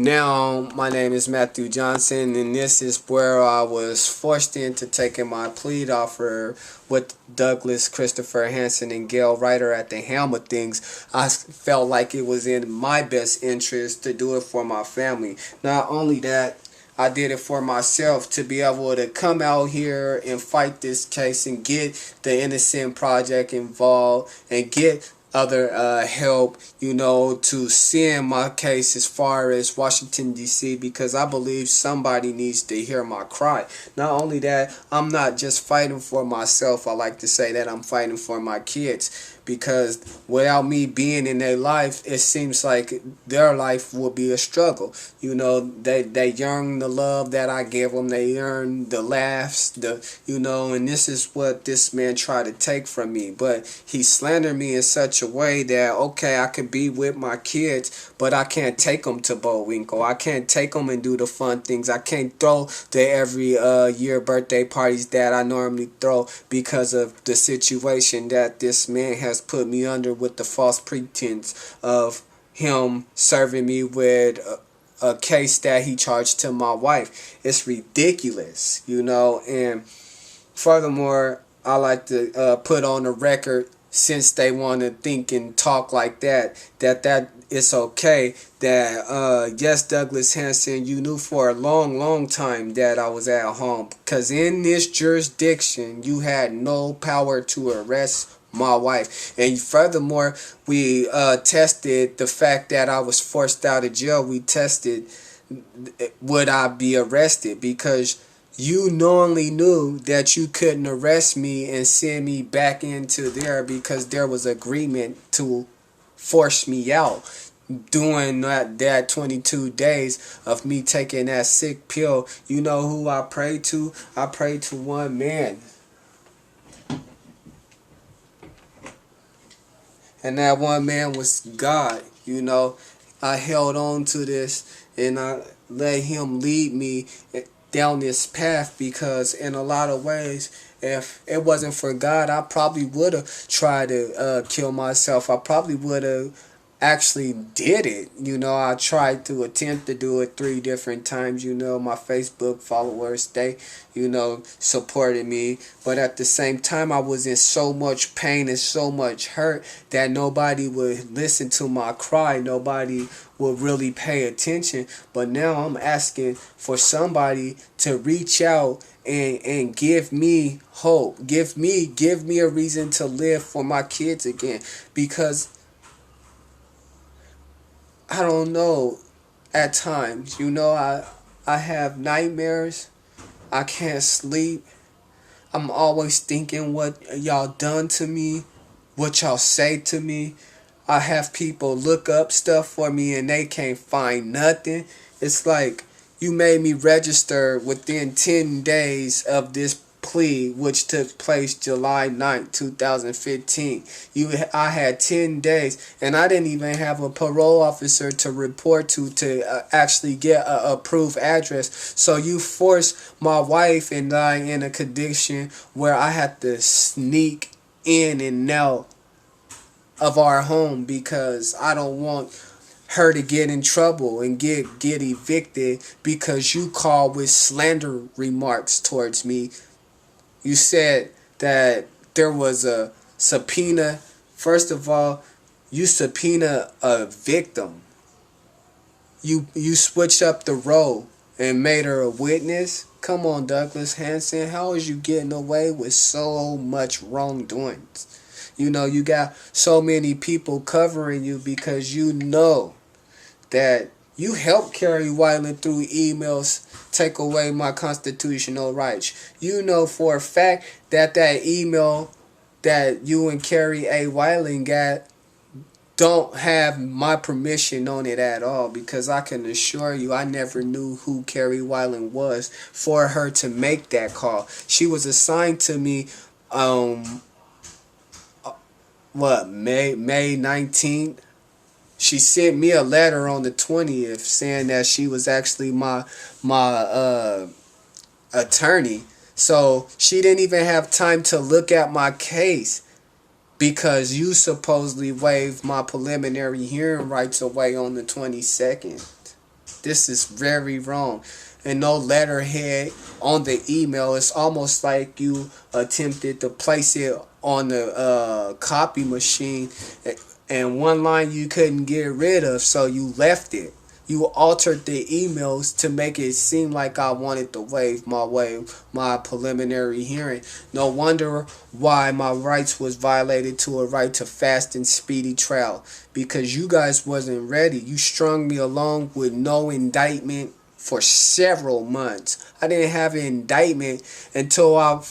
Now, my name is Matthew Johnson, and this is where I was forced into taking my plea offer with Douglas, Christopher Hanson, and Gale Rieder at the helm of things. I felt like it was in my best interest to do it for my family. Not only that, I did it for myself to be able to come out here and fight this case and get the Innocent Project involved and get other help, to send my case as far as Washington, D.C. because I believe somebody needs to hear my cry. Not only that, I'm not just fighting for myself. I like to say that I'm fighting for my kids because without me being in their life, it seems like their life will be a struggle. They yearn the love that I give them. They yearn the laughs, and this is what this man tried to take from me. But he slandered me in such a way that, okay, I could be with my kids, but I can't take them to Bullwinkle. I can't take them and do the fun things. I can't throw the every year birthday parties that I normally throw because of the situation that this man has put me under with the false pretense of him serving me with a case that he charged to my wife. It's ridiculous, and furthermore, I like to put on the record, since they want to think and talk like that it's okay, that yes, Douglas Hanson, you knew for a long time that I was at home, because in this jurisdiction you had no power to arrest my wife. And furthermore, we tested the fact that I was forced out of jail. We tested would I be arrested, because you knowingly knew that you couldn't arrest me and send me back into there because there was agreement to force me out during that 22 days of me taking that sick pill. You know who I prayed to? I prayed to one man. And that one man was God. I held on to this and I let him lead me down this path, because in a lot of ways, if it wasn't for God, I probably would have tried to kill myself. I probably would have actually did it. I tried to attempt to do it 3 different times. My Facebook followers, they supported me, but at the same time I was in so much pain and so much hurt that nobody would listen to my cry. Nobody would really pay attention. But now I'm asking for somebody to reach out and give me hope, give me a reason to live for my kids again, because I don't know, at times, I have nightmares. I can't sleep. I'm always thinking what y'all done to me, what y'all say to me. I have people look up stuff for me and they can't find nothing. It's like you made me register within 10 days of this plea, which took place July 9th, 2015. I had 10 days, and I didn't even have a parole officer to report to actually get a approved address. So you forced my wife and I in a condition where I had to sneak in and out of our home because I don't want her to get in trouble and get evicted because you called with slander remarks towards me. You said that there was a subpoena. First of all, you subpoena a victim. You switch up the role and made her a witness. Come on, Douglas Hanson. How is you getting away with so much wrongdoings? You got so many people covering you because you know that you helped Kerry Weiland through emails take away my constitutional rights. You know for a fact that email that you and Kerry A. Weiland got don't have my permission on it at all, because I can assure you I never knew who Kerry Weiland was for her to make that call. She was assigned to me May 19th. She sent me a letter on the 20th saying that she was actually my attorney. So she didn't even have time to look at my case because you supposedly waived my preliminary hearing rights away on the 22nd. This is very wrong. And no letterhead on the email. It's almost like you attempted to place it on the copy machine, and one line you couldn't get rid of, so you left it. You altered the emails to make it seem like I wanted to waive my preliminary hearing. No wonder why my rights was violated to a right to fast and speedy trial. Because you guys wasn't ready. You strung me along with no indictment for several months. I didn't have an indictment until I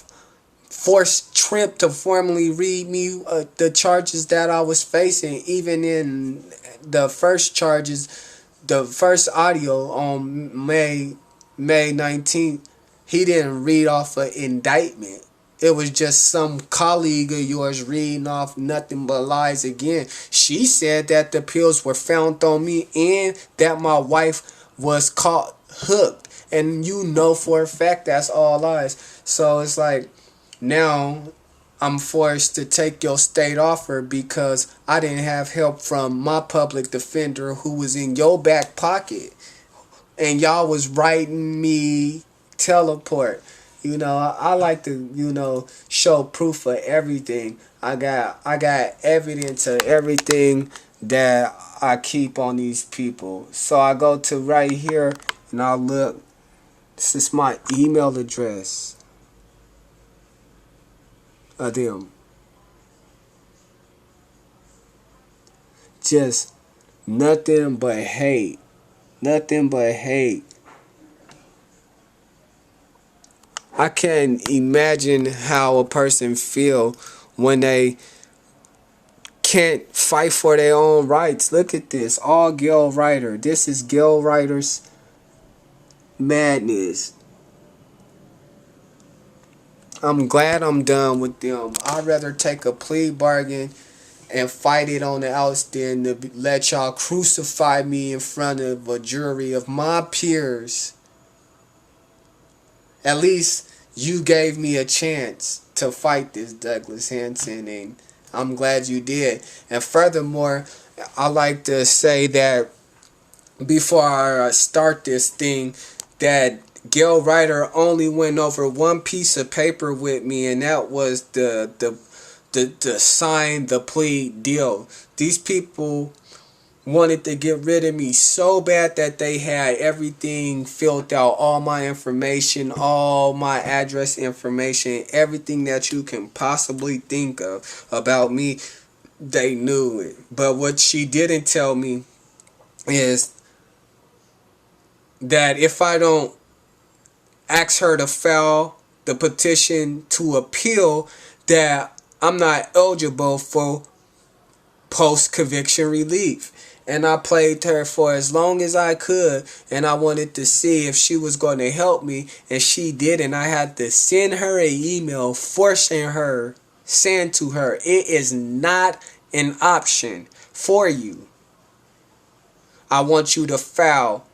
forced Trimp to formally read me the charges that I was facing. Even in the first charges, the first audio on May 19th, he didn't read off an indictment. It was just some colleague of yours reading off nothing but lies again. She said that the pills were found on me and that my wife was caught hooked. And you know for a fact that's all lies. So it's like, now I'm forced to take your state offer because I didn't have help from my public defender who was in your back pocket. And y'all was writing me teleport. I like to, show proof of everything. I got evidence of everything that I keep on these people. So I go to right here and I look. This is my email address of them. Just nothing but hate. Nothing but hate. I can't imagine how a person feel when they can't fight for their own rights. Look at this. All Gale Rieder. This is Gale Rieder's madness. I'm glad I'm done with them. I'd rather take a plea bargain and fight it on the outs than to let y'all crucify me in front of a jury of my peers. At least you gave me a chance to fight this, Douglas Hanson, and I'm glad you did. And furthermore, I like to say that before I start this thing, that Gale Rieder only went over one piece of paper with me, and that was the sign the plea deal. These people wanted to get rid of me so bad that they had everything filled out, all my information, all my address information, everything that you can possibly think of about me. They knew it. But what she didn't tell me is that if I don't ask her to file the petition to appeal, that I'm not eligible for post-conviction relief. And I played her for as long as I could, and I wanted to see if she was going to help me, and she didn't. I had to send her an email forcing her, saying to her, it is not an option for you. I want you to file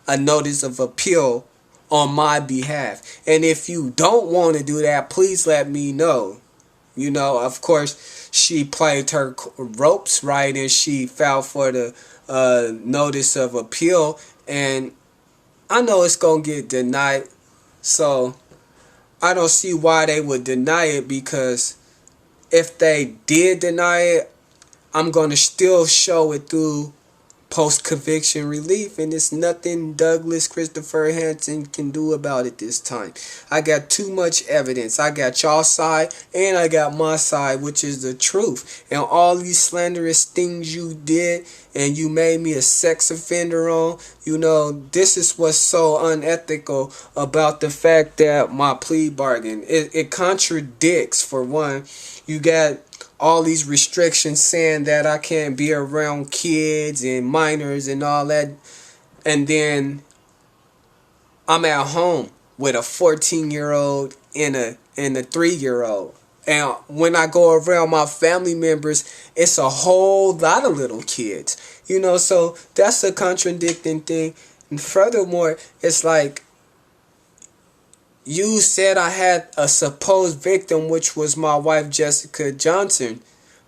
a notice of appeal on my behalf. And if you don't want to do that, please let me know. Of course, she played her ropes right, and she filed for the notice of appeal. And I know it's going to get denied. So I don't see why they would deny it, because if they did deny it, I'm going to still show it through post-conviction relief, and it's nothing Douglas Christopher Hanson can do about it this time. I got too much evidence. I got y'all side and I got my side, which is the truth. And all these slanderous things you did, and you made me a sex offender on, this is what's so unethical about the fact that my plea bargain, it contradicts. For one, you got all these restrictions saying that I can't be around kids and minors and all that. And then I'm at home with a 14-year-old and a 3-year-old. And when I go around my family members, it's a whole lot of little kids. So that's a contradicting thing. And furthermore, it's like, you said I had a supposed victim, which was my wife, Jessica Johnson.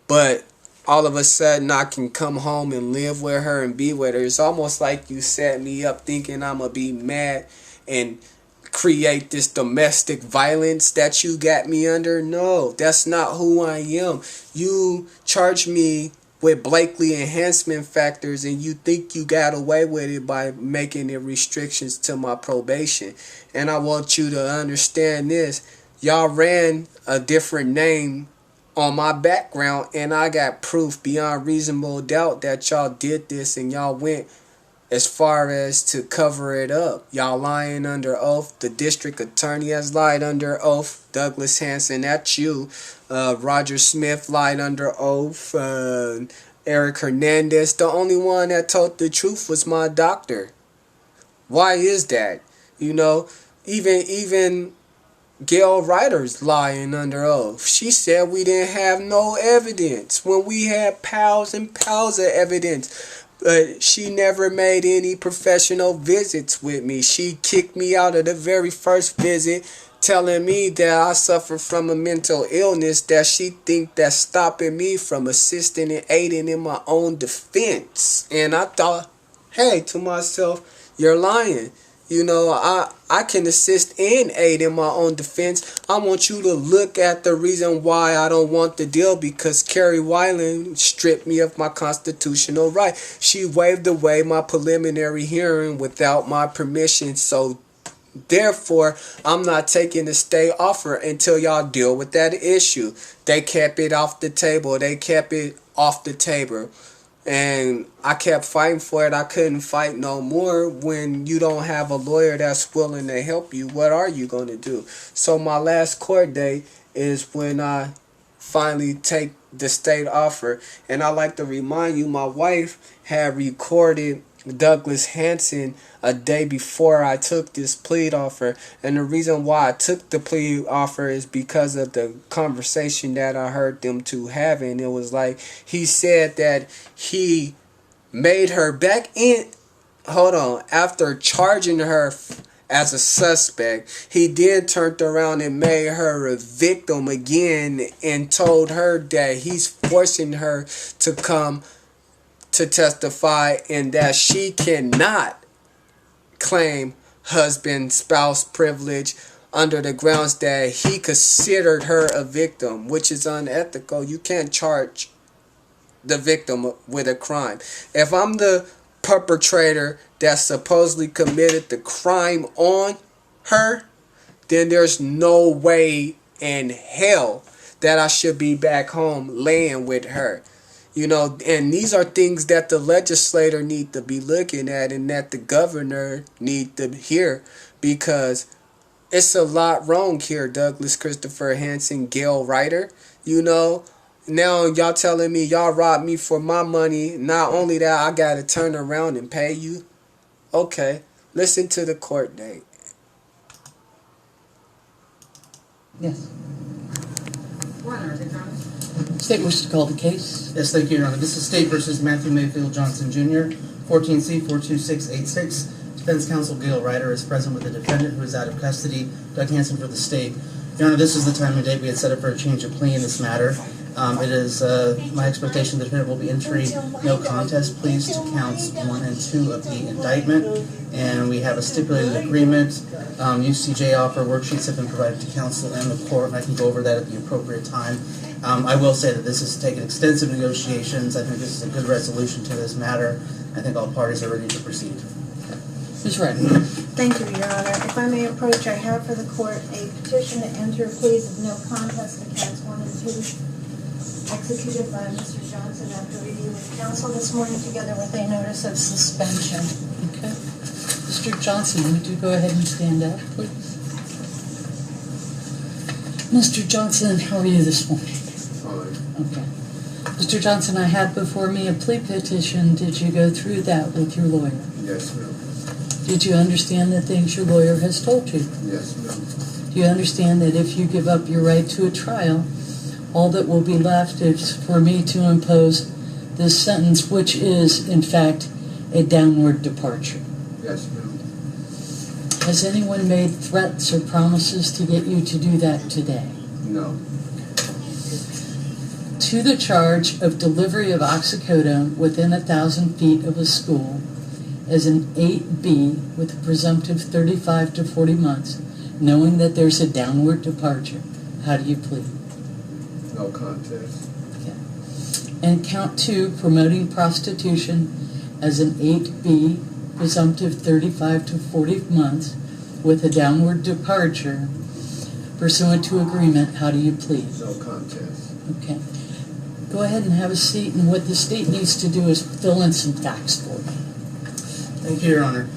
But all of a sudden I can come home and live with her and be with her. It's almost like you set me up thinking I'm going to be mad and create this domestic violence that you got me under. No, that's not who I am. You charge me with Blakely enhancement factors and you think you got away with it by making it restrictions to my probation. And I want you to understand this. Y'all ran a different name on my background and I got proof beyond reasonable doubt that y'all did this, and y'all went as far as to cover it up. Y'all lying under oath. The district attorney has lied under oath. Douglas Hanson, that's you. Roger Smith lied under oath. Eric Hernandez. The only one that told the truth was my doctor. Why is that? You know, even Gale Rieder's lying under oath. She said we didn't have no evidence when we had piles and piles of evidence. But she never made any professional visits with me. She kicked me out of the very first visit, telling me that I suffer from a mental illness that she think that's stopping me from assisting and aiding in my own defense. And I thought, hey, to myself, you're lying. You know, I can assist and aid in my own defense. I want you to look at the reason why I don't want the deal, because Carrie Weiland stripped me of my constitutional right. She waived away my preliminary hearing without my permission. So therefore, I'm not taking the stay offer until y'all deal with that issue. They kept it off the table. They kept it off the table. And I kept fighting for it. I couldn't fight no more. When you don't have a lawyer that's willing to help you, what are you going to do? So my last court date is when I finally take the state offer. And I like to remind you, my wife had recorded Douglas Hanson a day before I took this plea offer. And the reason why I took the plea offer is because of the conversation that I heard them two having. It was like he said that he made her back in. Hold on. After charging her as a suspect, he then turned around and made her a victim again and told her that he's forcing her to come to testify and that she cannot claim husband-spouse privilege under the grounds that he considered her a victim, which is unethical. You can't charge the victim with a crime. If I'm the perpetrator that supposedly committed the crime on her, then there's no way in hell that I should be back home laying with her. You know, and these are things that the legislator need to be looking at and that the governor need to hear, because it's a lot wrong here. Douglas Christopher Hanson, Gale Rieder, you know, now y'all telling me y'all robbed me for my money. Not only that, I got to turn around and pay you. Okay, listen to the court date. Yes. State wishes to call the case. Yes, thank you, Your Honor. This is State versus Matthew Mayfield Johnson, Jr., 14C 42686. Defense counsel Gale Rieder is present with the defendant who is out of custody, Doug Hanson, for the state. Your Honor, this is the time and date we had set up for a change of plea in this matter. It is my expectation the defendant will be entering no contest pleas to counts 1 and 2 of the indictment, and we have a stipulated agreement. UCJ offer worksheets have been provided to counsel and the court, and I can go over that at the appropriate time. I will say that this has taken extensive negotiations. I think this is a good resolution to this matter. I think all parties are ready to proceed. Ms. Rieder. Thank you, Your Honor. If I may approach, I have for the court a petition to enter pleas of no contest to counts 1 and 2, executed by Mr. Johnson after review with counsel this morning, together with a notice of suspension. Okay. Mr. Johnson, would you go ahead and stand up, please? Mr. Johnson, how are you this morning? Okay. Mr. Johnson, I have before me a plea petition. Did you go through that with your lawyer? Yes, ma'am. Did you understand the things your lawyer has told you? Yes, ma'am. Do you understand that if you give up your right to a trial, all that will be left is for me to impose this sentence, which is, in fact, a downward departure? Yes, ma'am. Has anyone made threats or promises to get you to do that today? No. to the charge of delivery of oxycodone within 1,000 feet of a school as an 8B with a presumptive 35 to 40 months, knowing that there's a downward departure. How do you plead? No contest. And count 2, promoting prostitution as an 8B, presumptive 35 to 40 months with a downward departure pursuant to agreement. How do you plead? No contest. Okay. Go ahead and have a seat, and what the state needs to do is fill in some facts for you. Thank you, Your Honor.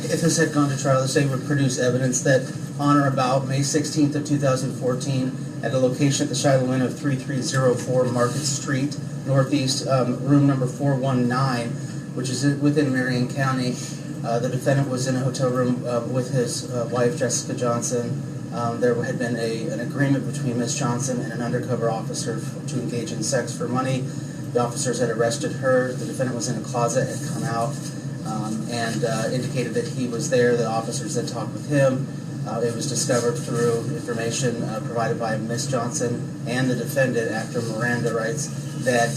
If this had gone to trial, the state would produce evidence that on or about May 16th of 2014, at a location at the Shiloh Inn of 3304 Market Street, Northeast, room number 419, which is within Marion County, the defendant was in a hotel room with his wife, Jessica Johnson. There had been an agreement between Ms. Johnson and an undercover officer to engage in sex for money. The officers had arrested her. The defendant was in a closet, had come out, and indicated that he was there. The officers had talked with him. It was discovered through information provided by Ms. Johnson and the defendant after Miranda rights that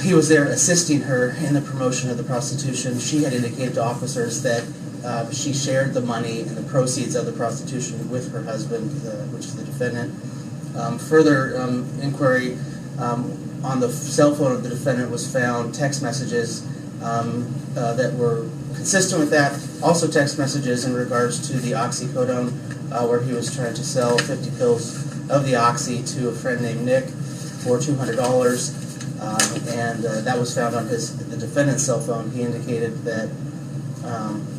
he was there assisting her in the promotion of the prostitution. She had indicated to officers that she shared the money and the proceeds of the prostitution with her husband, which is the defendant. Further inquiry on the cell phone of the defendant was found text messages that were consistent with that. Also text messages in regards to the oxycodone, where he was trying to sell 50 pills of the oxy to a friend named Nick for $200. And that was found on the defendant's cell phone. He indicated that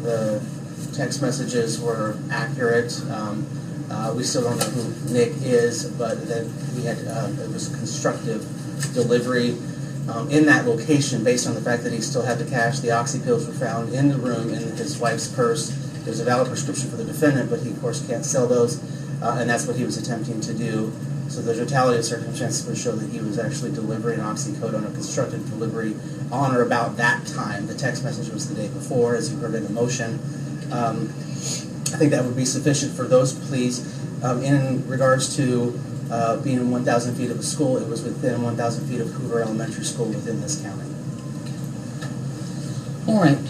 the text messages were accurate. We still don't know who Nick is, but that he had it was a constructive delivery in that location based on the fact that he still had the cash. The oxy pills were found in the room in his wife's purse. There's a valid prescription for the defendant, but he of course can't sell those, and that's what he was attempting to do. So the totality of circumstances would show that he was actually delivering oxycodone, a constructive delivery, on or about that time. The text message was the day before, as you heard in the motion. I think that would be sufficient for those pleas. In regards to being in 1,000 feet of a school, it was within 1,000 feet of Hoover Elementary School within this county. All right.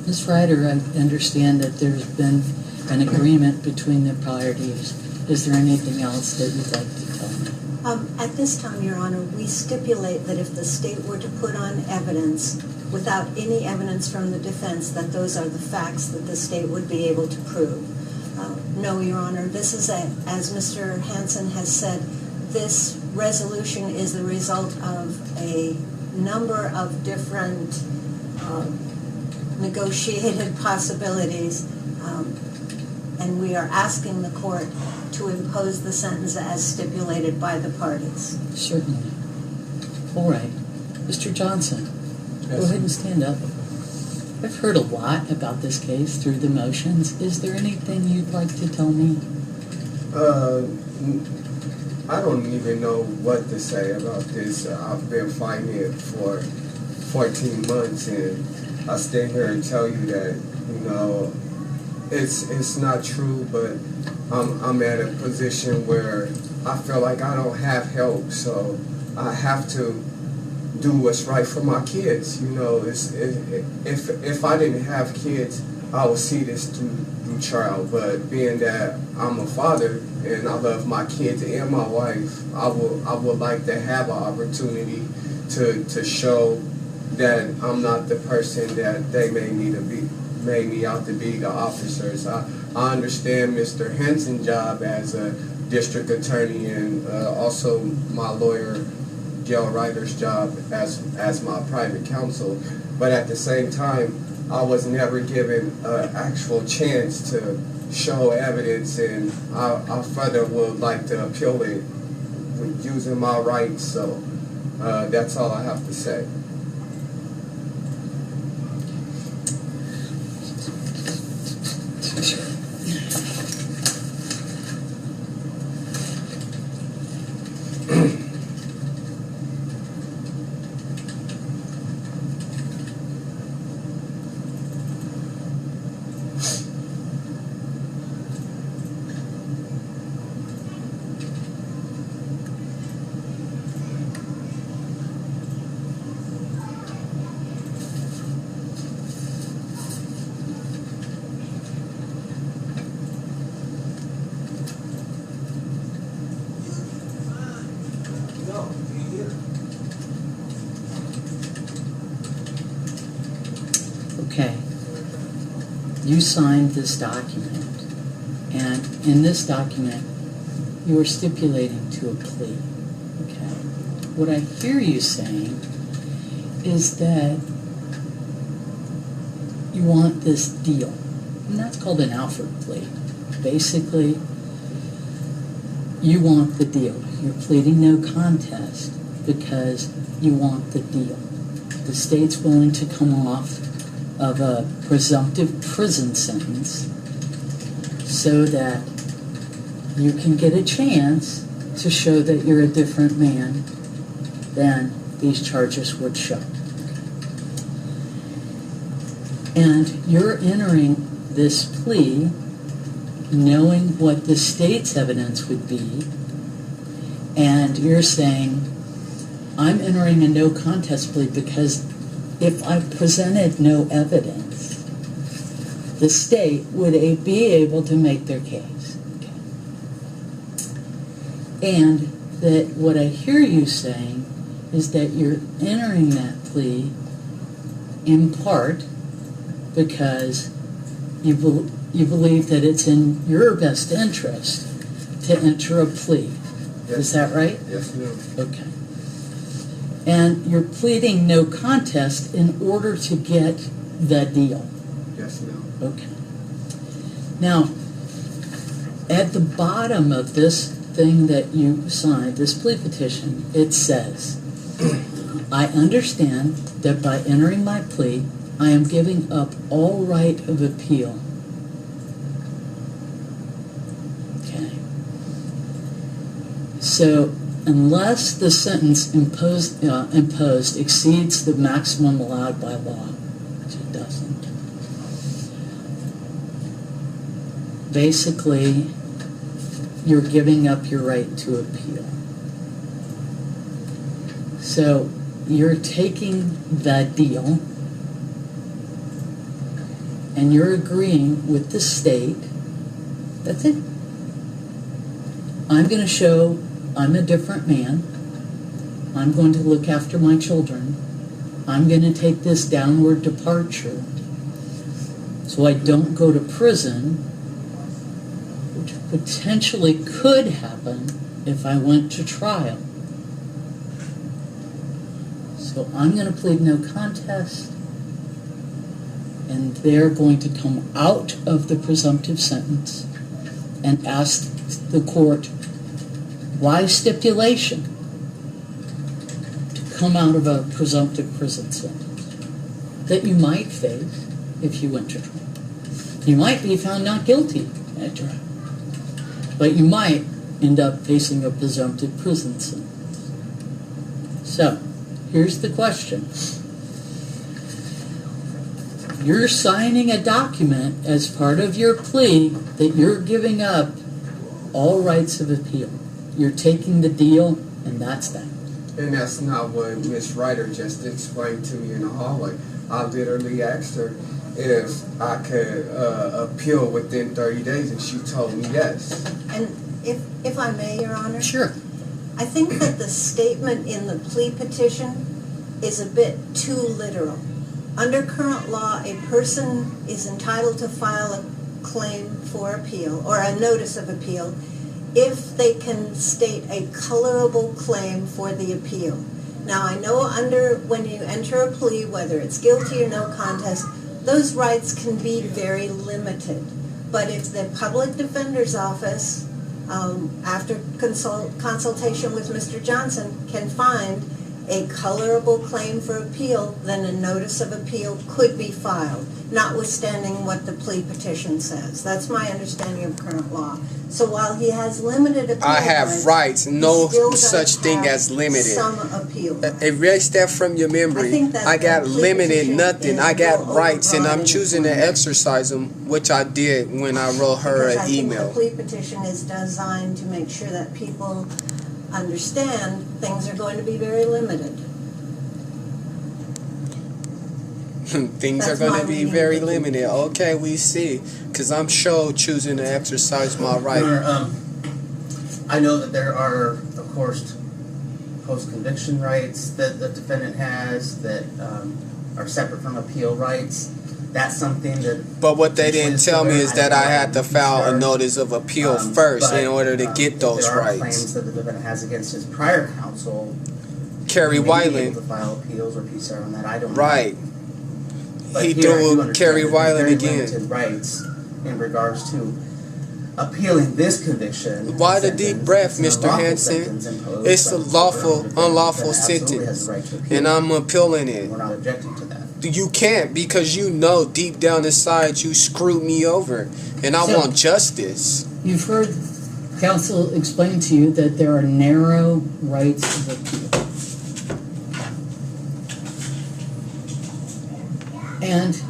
Ms. Rieder, I understand that there's been an agreement between the parties. Is there anything else that you'd like to tell me? At this time, Your Honor, we stipulate that if the state were to put on evidence without any evidence from the defense, that those are the facts that the state would be able to prove. No, Your Honor, this is, as Mr. Hanson has said, this resolution is the result of a number of different negotiated possibilities, and we are asking the court to impose the sentence as stipulated by the parties. Certainly. All right. Mr. Johnson, Yes. go ahead and stand up. I've heard a lot about this case through the motions. Is there anything you'd like to tell me? I don't even know what to say about this. I've been fighting it for 14 months, and I stand here and tell you that, it's not true, but I'm at a position where I feel like I don't have help, so I have to do what's right for my kids. If I didn't have kids, I would see this through trial. But being that I'm a father and I love my kids and my wife, I would like to have an opportunity to show that I'm not the person that they made me out to be, the officers. I understand Mr. Hanson's job as a district attorney, and also my lawyer Gale Rieder's job as my private counsel, but at the same time, I was never given an actual chance to show evidence, and I further would like to appeal it with using my rights. So that's all I have to say. Okay. You signed this document, and in this document, you are stipulating to a plea. Okay. What I hear you saying is that you want this deal, and that's called an Alford plea. Basically, you want the deal. You're pleading no contest because you want the deal. The state's willing to come off of a presumptive prison sentence so that you can get a chance to show that you're a different man than these charges would show. And you're entering this plea knowing what the state's evidence would be, and you're saying, I'm entering a no contest plea because if I presented no evidence, the state would be able to make their case. Okay. And that what I hear you saying is that you're entering that plea in part because you believe that it's in your best interest to enter a plea. Yes. Is that right? Yes, ma'am. Okay. And you're pleading no contest in order to get the deal. Yes, ma'am. Okay. Now, at the bottom of this thing that you signed, this plea petition, it says, I understand that by entering my plea, I am giving up all right of appeal. Okay. So, unless the sentence imposed exceeds the maximum allowed by law, which it doesn't, basically, you're giving up your right to appeal. So, you're taking that deal and you're agreeing with the state, that's it. I'm going to show I'm a different man. I'm going to look after my children. I'm going to take this downward departure so I don't go to prison, which potentially could happen if I went to trial. So I'm going to plead no contest, and they're going to come out of the presumptive sentence and ask the court, why stipulation to come out of a presumptive prison sentence that you might face if you went to trial. You might be found not guilty at trial, but you might end up facing a presumptive prison sentence. So, here's the question. You're signing a document as part of your plea that you're giving up all rights of appeal. You're taking the deal, and that's that. And that's not what Miss Rieder just explained to me in the hallway. I literally asked her if I could appeal within 30 days, and she told me yes. And if I may, Your Honor? Sure. I think that the statement in the plea petition is a bit too literal. Under current law, a person is entitled to file a claim for appeal, or a notice of appeal, if they can state a colorable claim for the appeal. Now, I know when you enter a plea, whether it's guilty or no contest, those rights can be very limited. But if the public defender's office, after consultation with Mr. Johnson, can find a colorable claim for appeal, then a notice of appeal could be filed, notwithstanding what the plea petition says. That's my understanding of current law. So while he has limited appeal I have rights, no he still does such thing have as limited. Some appeal. Erase that from your memory. I think that I got the plea limited petition nothing. is I got a little rights, and I'm overbroad choosing to in its exercise them, which I did when I wrote her Because I an think email. the plea petition is designed to make sure that people understand things are going to be very limited. Things That's are going my to be reading very of it. limited. Okay, we see. Because I'm sure choosing to exercise my right. Your Honor, I know that there are, of course, post-conviction rights that the defendant has, that are separate from appeal rights. That's something that. But what they didn't tell me is that I had to file a Sure. notice of appeal first in order to get those if there are rights. claims that the defendant has against his prior counsel, Kerry he may be able Weiland, to file appeals or PCR on that. I don't know. right? But He here I do do understand Kerry that there's Weiland very again. limited rights in regards to appealing this conviction. Why and the deep sentence. breath, It's an Mr. unlawful Hanson? sentence imposed It's by a the lawful, defendant. unlawful The defendant absolutely has sentence, the right to appeal. and I'm appealing it. We're not objecting to that. You can't, because you know deep down inside you screwed me over, and I So- want justice. You've heard counsel explain to you that there are narrow rights of appeal. And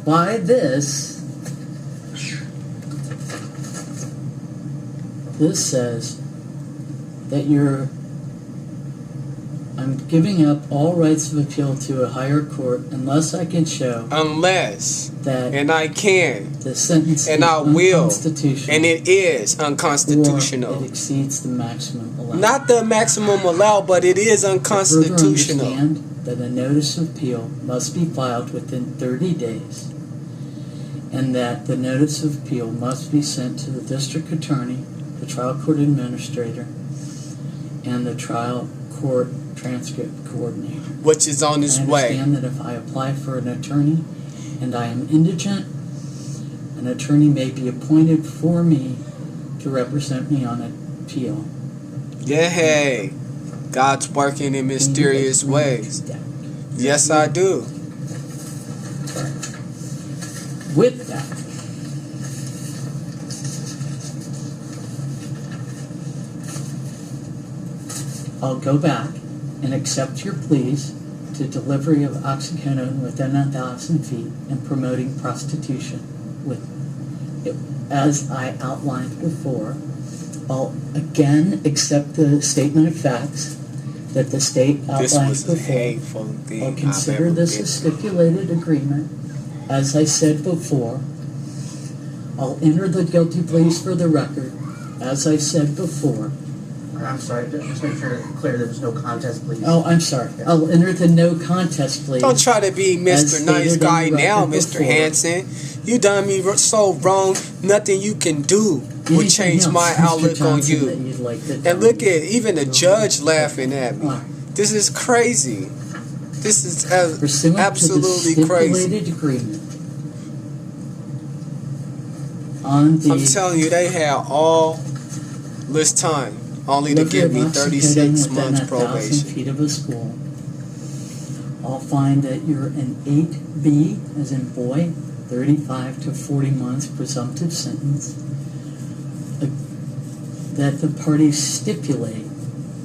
by this says that I'm giving up all rights of appeal to a higher court unless I can show Unless, that and I can, the sentence and is I will, unconstitutional, and it is or unconstitutional. it exceeds the maximum allowed. Not the maximum allowed, but it is To further unconstitutional. understand that a notice of appeal must be filed within 30 days, and that the notice of appeal must be sent to the district attorney, the trial court administrator, and the trial court transcript coordinator. Which is on its I way. understand that if I apply for an attorney and I am indigent, an attorney may be appointed for me to represent me on appeal. Yeah, hey, God's working in mysterious ways. Yes, I do. With that, I'll go back and accept your pleas to delivery of oxycodone within 1,000 feet and promoting prostitution with, as I outlined before. I'll again accept the statement of facts that the state This outlined was a before. hateful thing I'll I've consider ever this a been. stipulated agreement. As I said before, I'll enter the guilty pleas for the record. As I said before. I'm sorry, just make sure it's clear there's no contest, please. Oh, I'm sorry. I'll enter the no contest plea. Don't try to be As Mr. Nice stated Guy on the now, record Mr. before. Hanson. You done me so wrong. Nothing you can do would Anything change else, my Mr. outlook on Johnson, that you. you'd like to And tell look me? at even the judge laughing at me. All right. This is crazy. This is Pursuant absolutely to the crazy. stipulated agreement on the I'm telling you, they had all this time only to delivery give of me oxycodone 36 within months 1,000 probation. feet of a school, I'll find that you're an 8B, as in boy, 35 to 40 months presumptive sentence, that the parties stipulate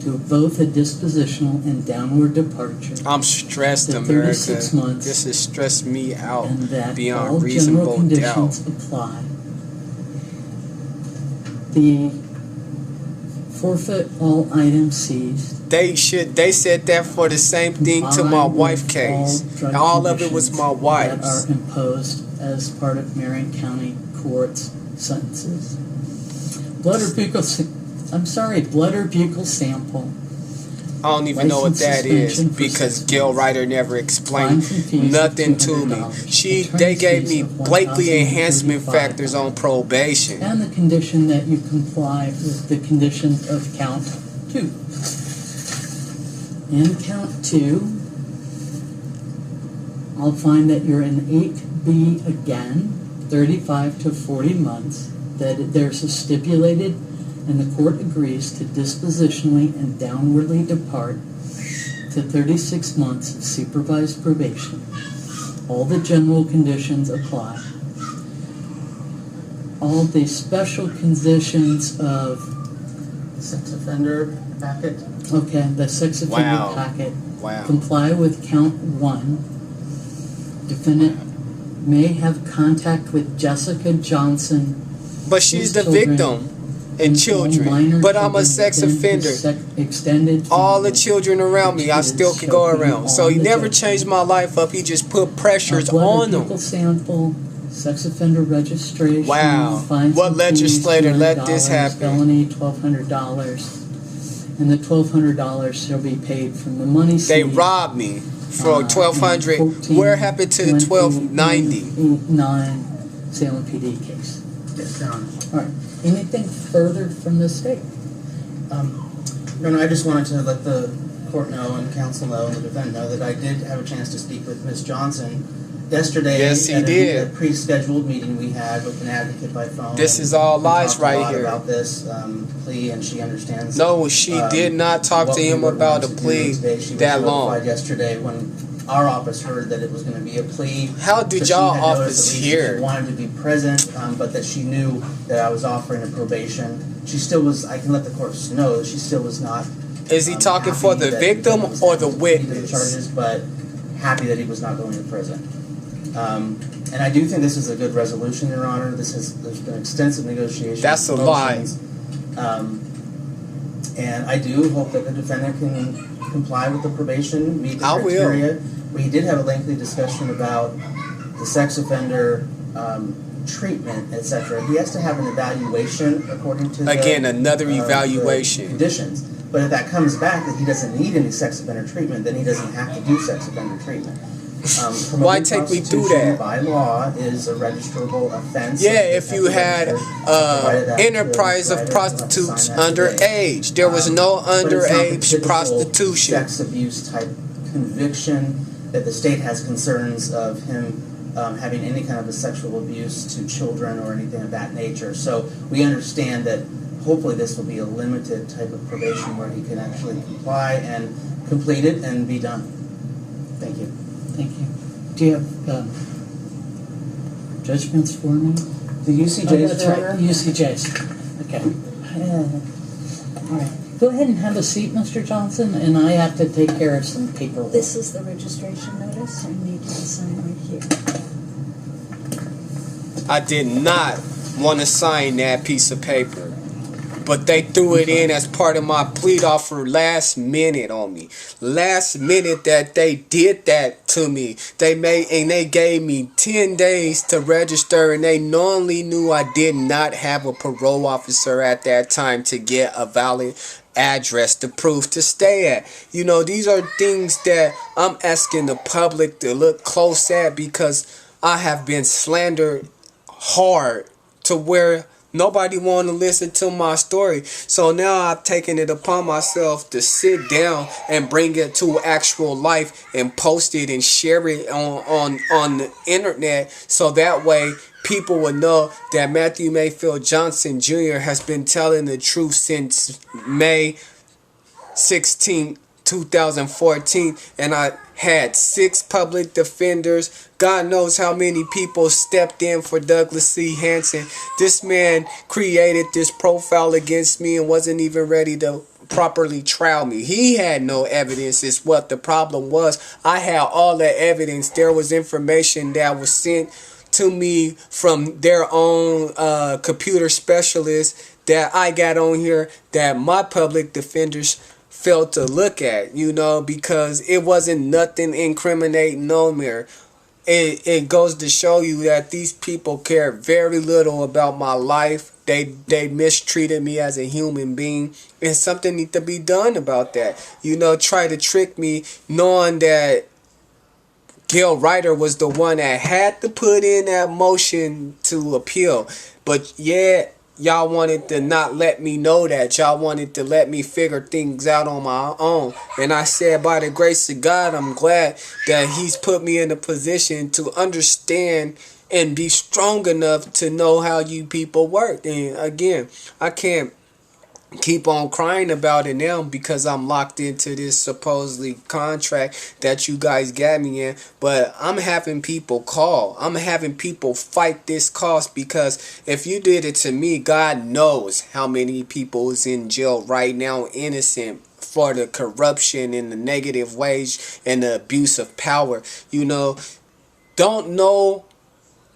to both a dispositional and downward departure, I'm stressed, The America. 36 months, This has stressed me out and that all beyond general reasonable doubt. conditions apply. The forfeit all items seized. They said that for the same thing to my Combined wife with case. all drug All of it was conditions my that wife's. are imposed as part of Marion County Court's sentences. Blood or buccal sample. I don't even know what License that is suspension for because 6 Gale months. Rieder never explained Fines and fees of nothing to me. $200. They gave me Attorney's fees of Blakely enhancement $1,035. factors on probation. And the condition that you comply with the conditions of count 2. In count 2, I'll find that you're in 8B again, 35 to 40 months, that there's a stipulated, and the court agrees to dispositionally and downwardly depart to 36 months of supervised probation. All the general conditions apply. All the special conditions of, Sex offender packet. okay, the sex offender Wow. packet Wow. comply with count 1. Defendant may have contact with Jessica Johnson, But she's the children, victim and all children. minor But I'm a children sex within offender. his extended All the family. children around me, I still can go around. So he never changed my life up. He just put pressures Blood on or them. buccal sample, sex offender registration. Wow. Fines What and fees, legislator let this $200, happen? Felony, $1,200. And the $1,200 shall be paid from the money They seized robbed me. For 1200. Where happened to the 1290? 9 Salem PD case. Yes, Your Honor. All right. Anything further from the state? Your Honor, I just wanted to let the court know and counsel know and the defendant know that I did have a chance to speak with Ms. Johnson yesterday. Yes, he at did. A pre-scheduled meeting we had with an advocate by phone. This is all We lies talked right a lot here. about this plea, and she understands. No, she did not talk what to we him were about a going to do plea today. She was that notified long. yesterday when our office heard that it was going to be a plea. How did So she y'all had office noticed at least hear? She wanted to be present, but that she knew that I was offering a probation. She still was. I can let the court know that she still was not. Is he talking for the happy that victim he was or the happy to plead to the witness? charges, but happy that he was not going to prison. And I do think this is a good resolution, Your Honor. There's been extensive negotiations. That's a lie. motions. And I do hope that the defendant can comply with the probation, meet the I will. criteria. We did have a lengthy discussion about the sex offender treatment, etc. He has to have an evaluation according to Again, the, another the evaluation. conditions. But if that comes back that he doesn't need any sex offender treatment, then he doesn't have to do sex offender treatment. Why Promoting take me through prostitution that? By law is a registrable offense. Yeah, It if has you to had register, provided that enterprise the of writer will have to prostitutes sign that today. underage. There was no But it's not the underage typical prostitution. Sex abuse type conviction that the state has concerns of him having any kind of a sexual abuse to children or anything of that nature. So we understand that hopefully this will be a limited type of probation where he can actually comply and complete it and be done. Thank you. Thank you. Do you have judgments for me? The UCJ's, Oh, that's Your right. Honor? UCJ's. Okay. All right. Go ahead and have a seat, Mr. Johnson, and I have to take care of some paperwork. This is the registration notice. I need you to sign right here. I did not want to sign that piece of paper. But they threw it in as part of my plea offer last minute on me. Last minute that they did that to me. They gave me 10 days to register, and they knowingly knew I did not have a parole officer at that time to get a valid address to prove to stay at. You know, these are things that I'm asking the public to look close at, because I have been slandered hard to where nobody want to listen to my story. So now I've taken it upon myself to sit down and bring it to actual life and post it and share it on the internet, so that way people will know that Matthew Mayfield Johnson Jr. has been telling the truth since May 16, 2014, and I had 6 public defenders. God knows how many people stepped in for Douglas Hanson. This man created this profile against me and wasn't even ready to properly trial me. He had no evidence is what the problem was. I had all the evidence. There was information that was sent to me from their own computer specialist that I got on here that my public defenders failed to look at, you know, because it wasn't nothing incriminating no more. It goes to show you that these people care very little about my life. They mistreated me as a human being, and something needs to be done about that. You know, try to trick me knowing that Gale Rieder was the one that had to put in that motion to appeal. But yeah, y'all wanted to not let me know that. Y'all wanted to let me figure things out on my own. And I said, by the grace of God, I'm glad that he's put me in a position to understand and be strong enough to know how you people work. And again, I can't keep on crying about it now because I'm locked into this supposedly contract that you guys got me in, but I'm having people call. I'm having people fight this cause, because if you did it to me, God knows how many people is in jail right now innocent for the corruption and the negative ways and the abuse of power. You know, don't know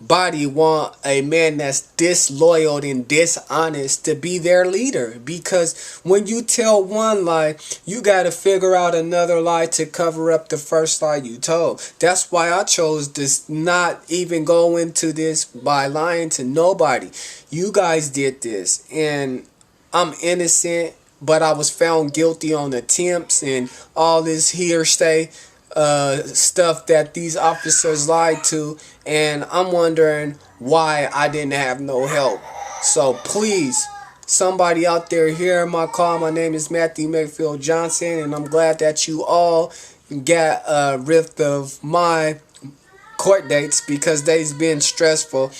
body want a man that's disloyal and dishonest to be their leader, because when you tell one lie, you got to figure out another lie to cover up the first lie you told. That's why I chose to not even go into this by lying to nobody. You guys did this, and I'm innocent, but I was found guilty on attempts and all this hearsay stuff that these officers lied to, and I'm wondering why I didn't have no help. So please, somebody out there hearing my call, my name is Matthew Mayfield Johnson, and I'm glad that you all got rid of my court dates because they've been stressful.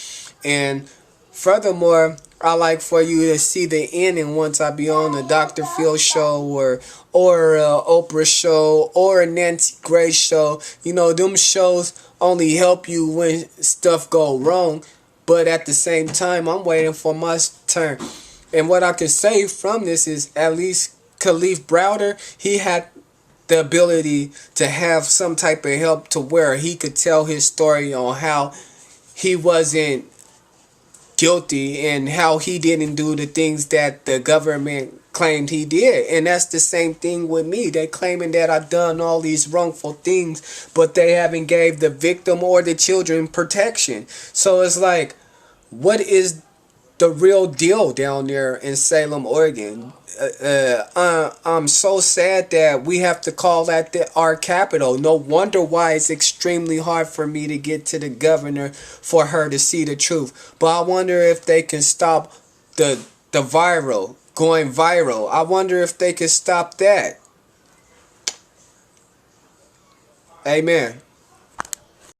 And furthermore, I like for you to see the ending once I be on the Dr. Phil show or Oprah show or a Nancy Grace show. You know, them shows only help you when stuff go wrong, but at the same time, I'm waiting for my turn. And what I can say from this is at least Khalif Browder, he had the ability to have some type of help to where he could tell his story on how he wasn't guilty and how he didn't do the things that the government claimed he did. And that's the same thing with me. They claiming that I've done all these wrongful things, but they haven't gave the victim or the children protection. So it's like, what is the real deal down there in Salem, Oregon? I'm so sad that we have to call that our capital. No wonder why it's extremely hard for me to get to the governor for her to see the truth. But I wonder if they can stop the going viral. I wonder if they can stop that. Amen.